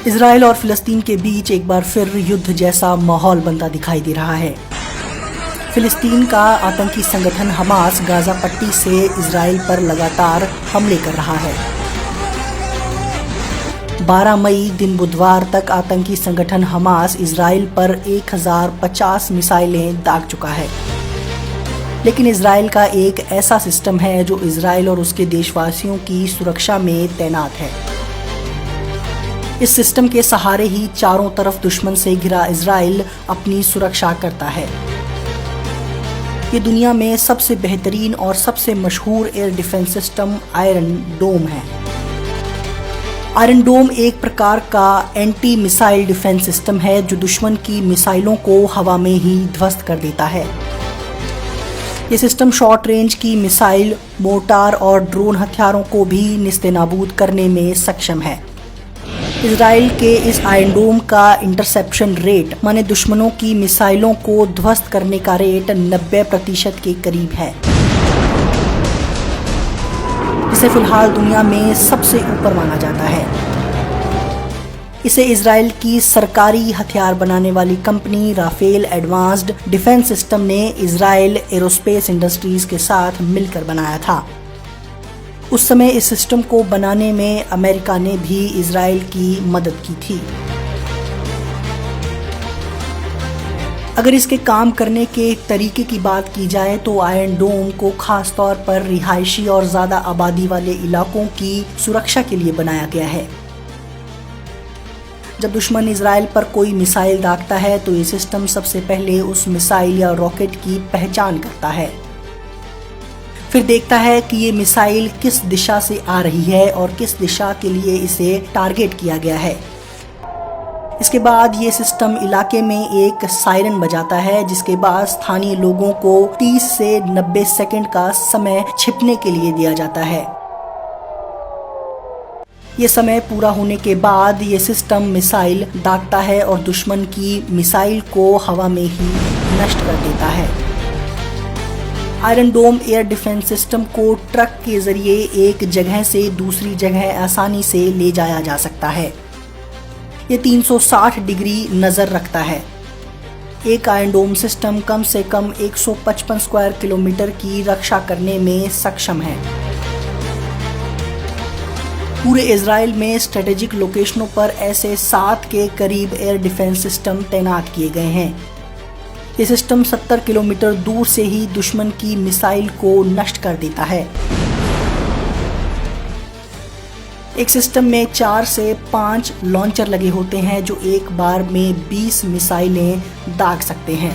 Israel और फिलिस्तीन के बीच एक बार फिर युद्ध जैसा माहौल बनता दिखाई दे रहा है। फिलिस्तीन का आतंकी संगठन हमास गाजा पट्टी से इजराइल पर लगातार हमले कर रहा है। 12 मई दिन बुधवार तक आतंकी संगठन हमास इजराइल पर 1050 मिसाइलें दाग चुका है। लेकिन इजराइल का एक ऐसा सिस्टम है जो इजराइल और उसके देशवासियों की सुरक्षा में तैनात है। इस सिस्टम के सहारे ही चारों तरफ दुश्मन से घिरा इजराइल अपनी सुरक्षा करता है। ये दुनिया में सबसे बेहतरीन और सबसे मशहूर एयर डिफेंस सिस्टम आयरन डोम है। आयरन डोम एक प्रकार का एंटी मिसाइल डिफेंस सिस्टम है जो दुश्मन की मिसाइलों को हवा में ही ध्वस्त कर देता है। ये सिस्टम शॉर्ट रेंज की मिसाइल, मोर्टार और ड्रोन हथियारों को भी निस्तेनाबूद करने में सक्षम है। इजराइल के इस आयरन डोम का इंटरसेप्शन रेट माने दुश्मनों की मिसाइलों को ध्वस्त करने का रेट 90% के करीब है, जिसे फिलहाल दुनिया में सबसे ऊपर माना जाता है। इसे इजराइल की सरकारी हथियार बनाने वाली company Rafael Advanced Defense System ने इजराइल एरोस्पेस इंडस्ट्रीज के साथ मिलकर बनाया था। उस समय इस सिस्टम को बनाने में अमेरिका ने भी इजराइल की मदद की थी। अगर इसके काम करने के तरीके की बात की जाए तो आयरन डोम को खास तौर पर रिहायशी और ज्यादा आबादी वाले इलाकों की सुरक्षा के लिए बनाया गया है। जब दुश्मन इजराइल पर कोई मिसाइल दागता है तो ये सिस्टम सबसे पहले उस मिसाइल या रॉकेट की पहचान करता है। फिर देखता है कि ये मिसाइल किस दिशा से आ रही है और किस दिशा के लिए इसे टारगेट किया गया है। इसके बाद ये सिस्टम इलाके में एक सायरन बजाता है, जिसके बाद स्थानीय लोगों को 30 से 90 सेकंड का समय छिपने के लिए दिया जाता है। ये समय पूरा होने के बाद ये सिस्टम मिसाइल दागता है और दुश्मन की मिसाइल को हवा में ही नष्ट कर देता है। आयरन डोम एयर डिफेंस सिस्टम को ट्रक के जरिए एक जगह से दूसरी जगह आसानी से ले जाया जा सकता है। ये 360 डिग्री नजर रखता है। एक आयरन डोम सिस्टम कम से कम 155 स्क्वायर किलोमीटर की रक्षा करने में सक्षम है। पूरे इजराइल में स्ट्रेटेजिक लोकेशनों पर ऐसे 7 के करीब एयर डिफेंस सिस्टम तैनात किए गए हैं। ये सिस्टम 70 किलोमीटर दूर से ही दुश्मन की मिसाइल को नष्ट कर देता है। एक सिस्टम में 4 से 5 लॉन्चर लगे होते हैं जो एक बार में 20 मिसाइलें दाग सकते हैं।